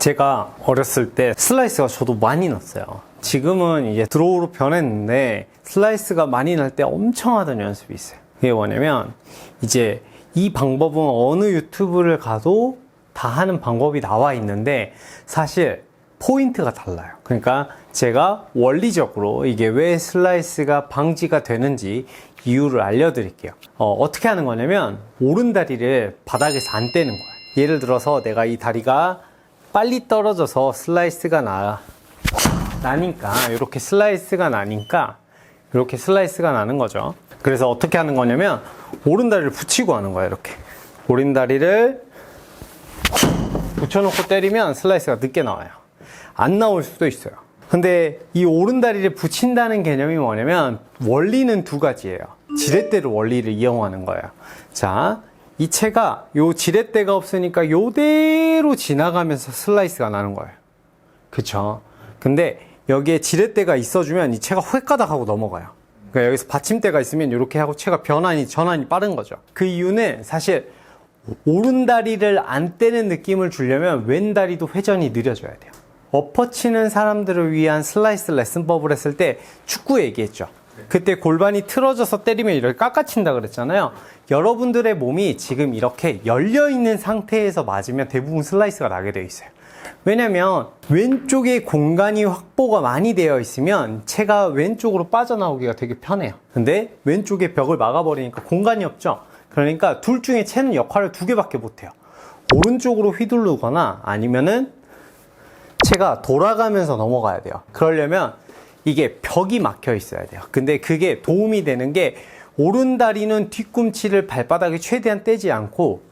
제가 어렸을 때 슬라이스가 저도 많이 났어요. 지금은 이제 드로우로 변했는데 슬라이스가 많이 날 때 엄청 하던 연습이 있어요. 그게 뭐냐면 이제 이 방법은 어느 유튜브를 가도 다 하는 방법이 나와 있는데 사실 포인트가 달라요. 그러니까 제가 원리적으로 이게 왜 슬라이스가 방지가 되는지 이유를 알려드릴게요. 어떻게 하는 거냐면 오른다리를 바닥에서 안 떼는 거예요. 예를 들어서 내가 이 다리가 빨리 떨어져서 슬라이스가 나니까 이렇게 슬라이스가 나는 거죠. 그래서 어떻게 하는 거냐면 오른다리를 붙이고 하는 거예요. 이렇게 오른다리를 붙여놓고 때리면 슬라이스가 늦게 나와요. 안 나올 수도 있어요. 근데 이 오른다리를 붙인다는 개념이 뭐냐면 원리는 두 가지예요. 지렛대로 원리를 이용하는 거예요. 자, 이 채가 요 지렛대가 없으니까 요대로 지나가면서 슬라이스가 나는 거예요. 그쵸? 근데 여기에 지렛대가 있어주면 이 채가 획가닥 하고 넘어가요. 그러니까 여기서 받침대가 있으면 이렇게 하고 채가 전환이 빠른 거죠. 그 이유는 사실 오른다리를 안 떼는 느낌을 주려면 왼다리도 회전이 느려져야 돼요. 엎어 치는 사람들을 위한 슬라이스 레슨법을 했을 때 축구 얘기했죠. 그때 골반이 틀어져서 때리면 이렇게 깎아친다 그랬잖아요. 여러분들의 몸이 지금 이렇게 열려있는 상태에서 맞으면 대부분 슬라이스가 나게 되어 있어요. 왜냐면 왼쪽에 공간이 확보가 많이 되어 있으면 채가 왼쪽으로 빠져나오기가 되게 편해요. 근데 왼쪽에 벽을 막아버리니까 공간이 없죠. 그러니까 둘 중에 채는 역할을 두 개밖에 못해요. 오른쪽으로 휘두르거나 아니면은 채가 돌아가면서 넘어가야 돼요. 그러려면 이게 벽이 막혀 있어야 돼요. 근데 그게 도움이 되는 게 오른다리는 뒤꿈치를 발바닥에 최대한 떼지 않고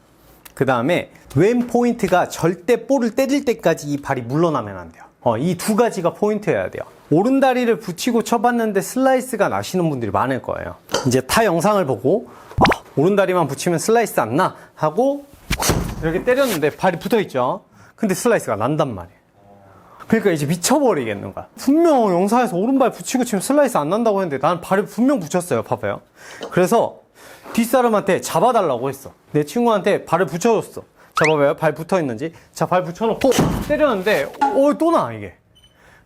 그 다음에 왼 포인트가 절대 볼을 때릴 때까지 이 발이 물러나면 안 돼요. 이 두 가지가 포인트여야 돼요. 오른다리를 붙이고 쳐봤는데 슬라이스가 나시는 분들이 많을 거예요. 이제 타 영상을 보고 오른다리만 붙이면 슬라이스 안 나 하고 이렇게 때렸는데 발이 붙어있죠. 근데 슬라이스가 난단 말이에요. 그러니까 이제 미쳐버리겠는 거야. 분명 영상에서 오른발 붙이고 치면 슬라이스 안 난다고 했는데 나는 발을 분명 붙였어요. 봐봐요. 그래서 뒷사람한테 잡아달라고 했어. 내 친구한테 발을 붙여줬어. 잡아봐요. 발 붙어있는지. 자, 발 붙여놓고 때렸는데 또 나 이게.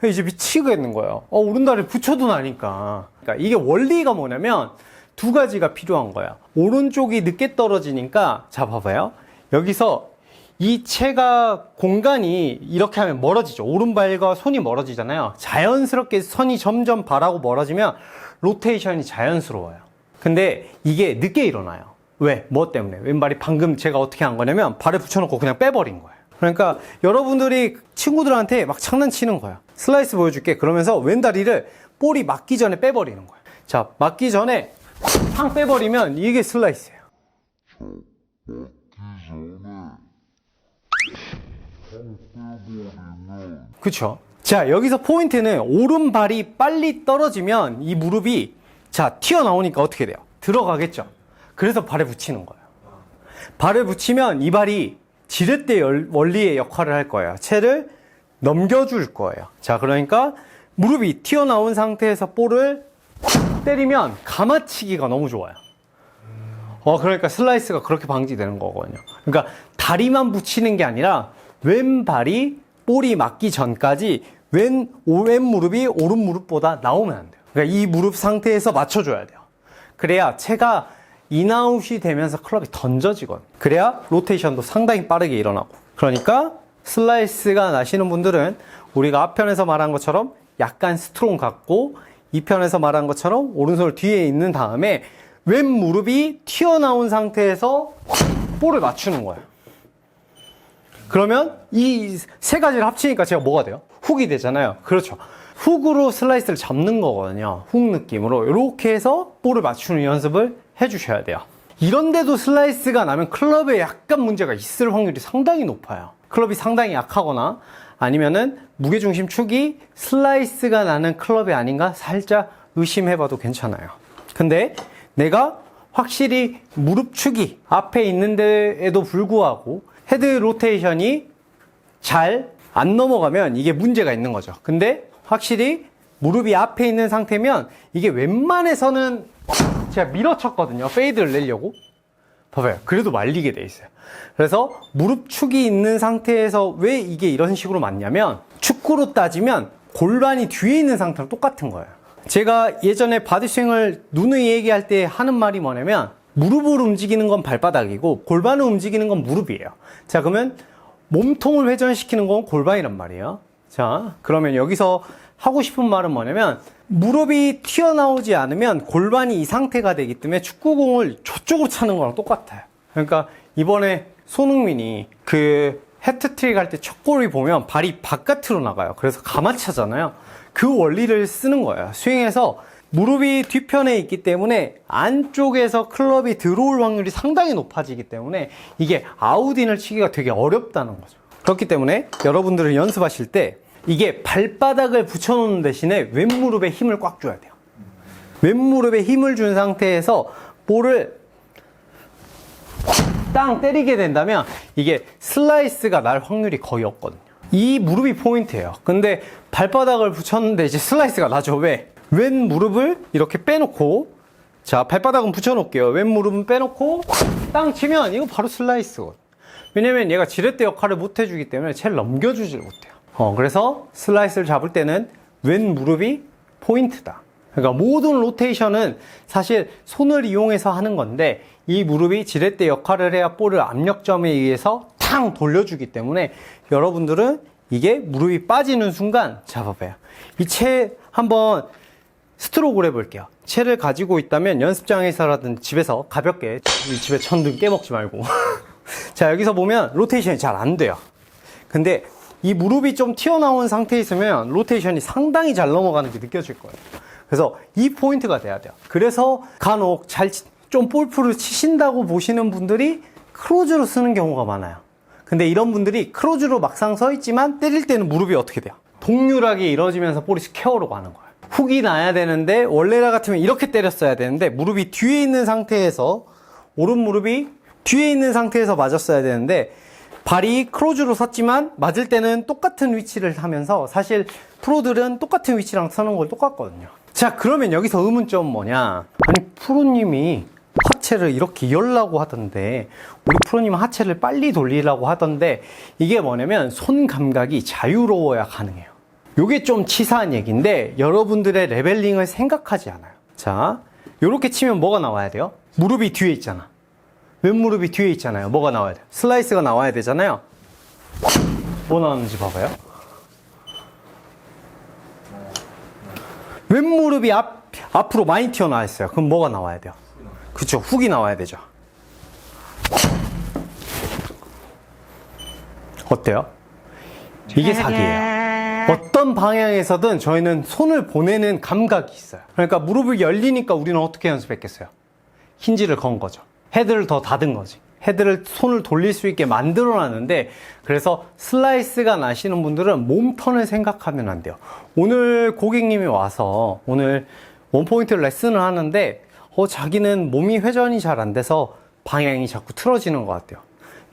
이제 미치겠는 거예요. 오른다리 붙여도 나니까. 그러니까 이게 원리가 뭐냐면 두 가지가 필요한 거야. 오른쪽이 늦게 떨어지니까 자, 봐봐요. 여기서 이 채가 공간이 이렇게 하면 멀어지죠. 오른발과 손이 멀어지잖아요. 자연스럽게 선이 점점 발하고 멀어지면 로테이션이 자연스러워요. 근데 이게 늦게 일어나요. 왜? 뭐 때문에? 왼발이 방금 제가 어떻게 한 거냐면 발을 붙여놓고 그냥 빼버린 거예요. 그러니까 여러분들이 친구들한테 막 장난치는 거야. 슬라이스 보여줄게. 그러면서 왼다리를 볼이 맞기 전에 빼버리는 거예요. 자, 맞기 전에 팡 빼버리면 이게 슬라이스예요. 그쵸? 자, 여기서 포인트는 오른발이 빨리 떨어지면 이 무릎이 자, 튀어나오니까 어떻게 돼요? 들어가겠죠? 그래서 발에 붙이는 거예요. 발을 붙이면 이 발이 지렛대 원리의 역할을 할 거예요. 채를 넘겨줄 거예요. 자, 그러니까 무릎이 튀어나온 상태에서 볼을 때리면 감아치기가 너무 좋아요. 그러니까 슬라이스가 그렇게 방지되는 거거든요. 그러니까 다리만 붙이는 게 아니라 왼발이 볼이 맞기 전까지 왼 무릎이 오른 무릎보다 나오면 안 돼요. 그러니까 이 무릎 상태에서 맞춰줘야 돼요. 그래야 채가 인아웃이 되면서 클럽이 던져지거든요. 그래야 로테이션도 상당히 빠르게 일어나고. 그러니까 슬라이스가 나시는 분들은 우리가 앞편에서 말한 것처럼 약간 스트롱 갖고 이 편에서 말한 것처럼 오른손을 뒤에 있는 다음에 왼 무릎이 튀어나온 상태에서 볼을 맞추는 거예요. 그러면 이 세 가지를 합치니까 제가 뭐가 돼요? 훅이 되잖아요. 그렇죠. 훅으로 슬라이스를 잡는 거거든요. 훅 느낌으로 이렇게 해서 볼을 맞추는 연습을 해주셔야 돼요. 이런데도 슬라이스가 나면 클럽에 약간 문제가 있을 확률이 상당히 높아요. 클럽이 상당히 약하거나 아니면은 무게중심 축이 슬라이스가 나는 클럽이 아닌가 살짝 의심해봐도 괜찮아요. 근데 내가 확실히 무릎 축이 앞에 있는데에도 불구하고 헤드 로테이션이 잘 안 넘어가면 이게 문제가 있는 거죠. 근데 확실히 무릎이 앞에 있는 상태면 이게 웬만해서는 제가 밀어쳤거든요. 페이드를 내려고. 봐봐요. 그래도 말리게 돼 있어요. 그래서 무릎축이 있는 상태에서 왜 이게 이런 식으로 맞냐면 축구로 따지면 골반이 뒤에 있는 상태랑 똑같은 거예요. 제가 예전에 바디스윙을 누누이 얘기할 때 하는 말이 뭐냐면 무릎을 움직이는 건 발바닥이고 골반을 움직이는 건 무릎이에요. 자, 그러면 몸통을 회전시키는 건 골반이란 말이에요. 자, 그러면 여기서 하고 싶은 말은 뭐냐면 무릎이 튀어나오지 않으면 골반이 이 상태가 되기 때문에 축구공을 저쪽으로 차는 거랑 똑같아요. 그러니까 이번에 손흥민이 그 해트트릭 할 때 첫 골이 보면 발이 바깥으로 나가요. 그래서 가마차잖아요. 그 원리를 쓰는 거예요. 스윙에서 무릎이 뒤편에 있기 때문에 안쪽에서 클럽이 들어올 확률이 상당히 높아지기 때문에 이게 아웃인을 치기가 되게 어렵다는 거죠. 그렇기 때문에 여러분들은 연습하실 때 이게 발바닥을 붙여놓는 대신에 왼무릎에 힘을 꽉 줘야 돼요. 왼무릎에 힘을 준 상태에서 볼을 땅 때리게 된다면 이게 슬라이스가 날 확률이 거의 없거든요. 이 무릎이 포인트예요. 근데 발바닥을 붙였는데 이제 슬라이스가 나죠. 왜? 왼 무릎을 이렇게 빼놓고, 자, 발바닥은 붙여놓을게요. 왼 무릎은 빼놓고 땅 치면 이거 바로 슬라이스거든요. 왜냐면 얘가 지렛대 역할을 못 해주기 때문에 채를 넘겨주질 못해요. 그래서 슬라이스를 잡을 때는 왼 무릎이 포인트다. 그러니까 모든 로테이션은 사실 손을 이용해서 하는 건데 이 무릎이 지렛대 역할을 해야 볼을 압력점에 의해서 탕 돌려주기 때문에 여러분들은 이게 무릎이 빠지는 순간 잡아봐요. 이 채 한번 스트로크를 해볼게요. 채를 가지고 있다면 연습장에서라든지 집에서 가볍게, 집에 천둥 깨먹지 말고 자, 여기서 보면 로테이션이 잘 안 돼요. 근데 이 무릎이 좀 튀어나온 상태에 있으면 로테이션이 상당히 잘 넘어가는 게 느껴질 거예요. 그래서 이 포인트가 돼야 돼요. 그래서 간혹 좀 볼프를 치신다고 보시는 분들이 크로즈로 쓰는 경우가 많아요. 근데 이런 분들이 크로즈로 막상 서 있지만 때릴 때는 무릎이 어떻게 돼요? 동률하게 이루어지면서 볼이 스퀘어로 가는 거예요. 훅이 나야 되는데 원래라 같으면 이렇게 때렸어야 되는데 무릎이 뒤에 있는 상태에서 오른 무릎이 뒤에 있는 상태에서 맞았어야 되는데 발이 크로즈로 섰지만 맞을 때는 똑같은 위치를 하면서 사실 프로들은 똑같은 위치랑 서는 걸 똑같거든요. 자, 그러면 여기서 의문점은 뭐냐? 아니, 프로님이 하체를 이렇게 열라고 하던데 우리 프로님은 하체를 빨리 돌리라고 하던데 이게 뭐냐면 손 감각이 자유로워야 가능해요. 요게 좀 치사한 얘기인데 여러분들의 레벨링을 생각하지 않아요. 자, 요렇게 치면 뭐가 나와야 돼요? 무릎이 뒤에 있잖아. 왼무릎이 뒤에 있잖아요. 뭐가 나와야 돼요? 슬라이스가 나와야 되잖아요. 뭐 나왔는지 봐봐요. 왼무릎이 앞으로 많이 튀어나와 있어요. 그럼 뭐가 나와야 돼요? 그쵸, 훅이 나와야 되죠. 어때요? 이게 사기예요. 어떤 방향에서든 저희는 손을 보내는 감각이 있어요. 그러니까 무릎을 열리니까 우리는 어떻게 연습했겠어요? 힌지를 건 거죠. 헤드를 더 닫은 거지. 헤드를 손을 돌릴 수 있게 만들어 놨는데 그래서 슬라이스가 나시는 분들은 몸턴을 생각하면 안 돼요. 오늘 고객님이 와서 오늘 원포인트 레슨을 하는데 자기는 몸이 회전이 잘 안 돼서 방향이 자꾸 틀어지는 것 같아요.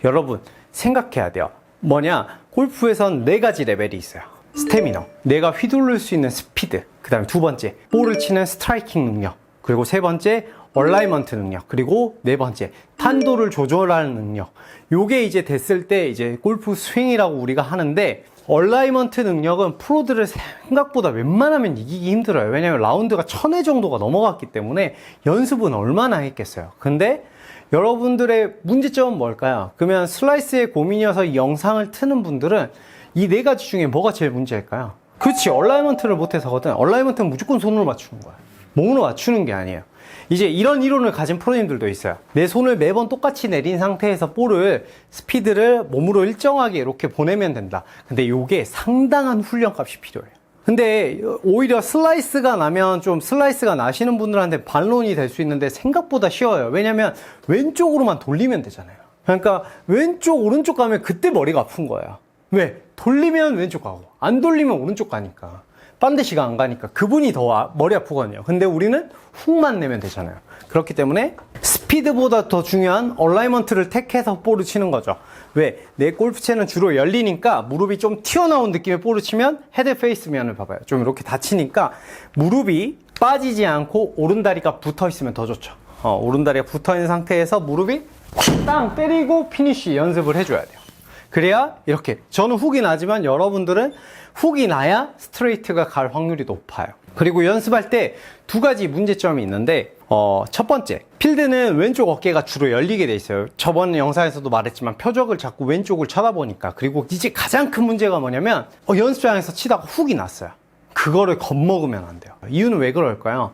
여러분 생각해야 돼요. 뭐냐? 골프에선 4가지 레벨이 있어요. 스태미너, 내가 휘두를 수 있는 스피드, 그 다음에 2번째 볼을 치는 스트라이킹 능력, 그리고 3번째 얼라이먼트 능력, 그리고 4번째 탄도를 조절하는 능력. 요게 이제 됐을 때 이제 골프 스윙이라고 우리가 하는데 얼라이먼트 능력은 프로들을 생각보다 웬만하면 이기기 힘들어요. 왜냐면 라운드가 1000회 정도가 넘어갔기 때문에 연습은 얼마나 했겠어요. 근데 여러분들의 문제점은 뭘까요? 그러면 슬라이스에 고민이어서 이 영상을 트는 분들은 이 4가지 중에 뭐가 제일 문제일까요? 그렇지, 얼라이먼트를 못해서거든. 얼라이먼트는 무조건 손으로 맞추는 거야. 몸으로 맞추는 게 아니에요. 이제 이런 이론을 가진 프로님들도 있어요. 내 손을 매번 똑같이 내린 상태에서 볼을 스피드를 몸으로 일정하게 이렇게 보내면 된다. 근데 이게 상당한 훈련값이 필요해요. 근데 오히려 슬라이스가 나면 좀 슬라이스가 나시는 분들한테 반론이 될 수 있는데 생각보다 쉬워요. 왜냐면 왼쪽으로만 돌리면 되잖아요. 그러니까 왼쪽 오른쪽 가면 그때 머리가 아픈 거예요. 왜? 돌리면 왼쪽 가고 안 돌리면 오른쪽 가니까. 반드시가 안 가니까 그분이 더 머리 아프거든요. 근데 우리는 훅만 내면 되잖아요. 그렇기 때문에 스피드보다 더 중요한 얼라이먼트를 택해서 볼을 치는 거죠. 왜? 내 골프채는 주로 열리니까 무릎이 좀 튀어나온 느낌의 볼을 치면 헤드 페이스면을 봐봐요. 좀 이렇게 닫히니까 무릎이 빠지지 않고 오른다리가 붙어 있으면 더 좋죠. 오른다리가 붙어 있는 상태에서 무릎이 땅 때리고 피니쉬 연습을 해줘야 돼요. 그래야 이렇게 저는 훅이 나지만 여러분들은 훅이 나야 스트레이트가 갈 확률이 높아요. 그리고 연습할 때 두 가지 문제점이 있는데 첫 번째, 필드는 왼쪽 어깨가 주로 열리게 돼 있어요. 저번 영상에서도 말했지만 표적을 자꾸 왼쪽을 쳐다보니까. 그리고 이제 가장 큰 문제가 뭐냐면 연습장에서 치다가 훅이 났어요. 그거를 겁먹으면 안 돼요. 이유는 왜 그럴까요?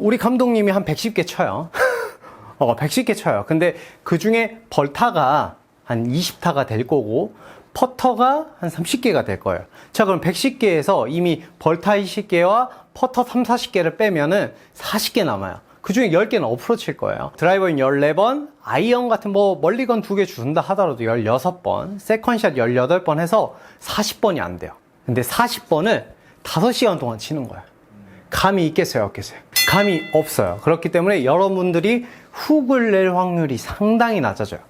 우리 감독님이 한 110개 쳐요. 110개 쳐요. 근데 그 중에 벌타가 한 20타가 될 거고 퍼터가 한 30개가 될 거예요. 자, 그럼 110개에서 이미 벌타 20개와 퍼터 3, 40개를 빼면은 40개 남아요. 그 중에 10개는 어프로치일 거예요. 드라이버인 14번, 아이언 같은 멀리건 2개 준다 하더라도 16번, 세컨샷 18번 해서 40번이 안 돼요. 근데 40번을 5시간 동안 치는 거예요. 감이 있겠어요, 없겠어요? 감이 없어요. 그렇기 때문에 여러분들이 훅을 낼 확률이 상당히 낮아져요.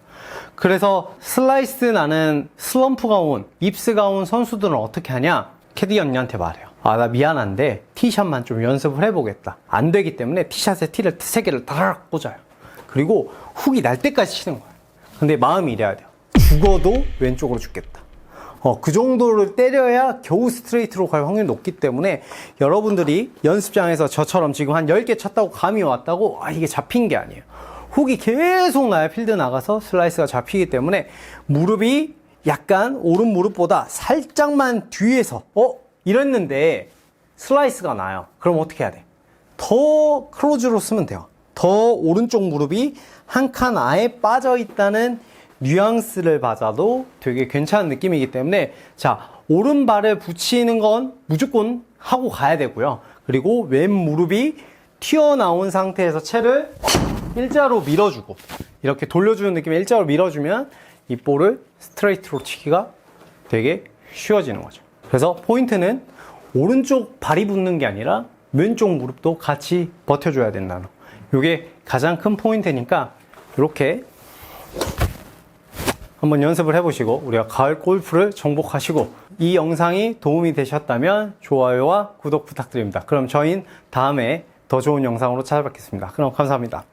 그래서 슬라이스 나는 슬럼프가 온, 입스가 온 선수들은 어떻게 하냐? 캐디 언니한테 말해요. 나 미안한데 티샷만 좀 연습을 해보겠다. 안 되기 때문에 티샷에 티를 3개를 다락 꽂아요. 그리고 훅이 날 때까지 치는 거예요. 근데 마음이 이래야 돼요. 죽어도 왼쪽으로 죽겠다. 그 정도를 때려야 겨우 스트레이트로 갈 확률이 높기 때문에 여러분들이 연습장에서 저처럼 지금 한 10개 쳤다고 감이 왔다고 이게 잡힌 게 아니에요. 훅이 계속 나야 필드 나가서 슬라이스가 잡히기 때문에 무릎이 약간 오른 무릎보다 살짝만 뒤에서 이랬는데 슬라이스가 나요. 그럼 어떻게 해야 돼? 더 클로즈로 쓰면 돼요. 더 오른쪽 무릎이 한 칸 아예 빠져 있다는 뉘앙스를 받아도 되게 괜찮은 느낌이기 때문에 자, 오른발을 붙이는 건 무조건 하고 가야 되고요. 그리고 왼 무릎이 튀어나온 상태에서 채를 일자로 밀어주고 이렇게 돌려주는 느낌의 일자로 밀어주면 이 볼을 스트레이트로 치기가 되게 쉬워지는 거죠. 그래서 포인트는 오른쪽 발이 붙는 게 아니라 왼쪽 무릎도 같이 버텨줘야 된다는 거. 이게 가장 큰 포인트니까 이렇게 한번 연습을 해보시고 우리가 가을 골프를 정복하시고 이 영상이 도움이 되셨다면 좋아요와 구독 부탁드립니다. 그럼 저희는 다음에 더 좋은 영상으로 찾아뵙겠습니다. 그럼 감사합니다.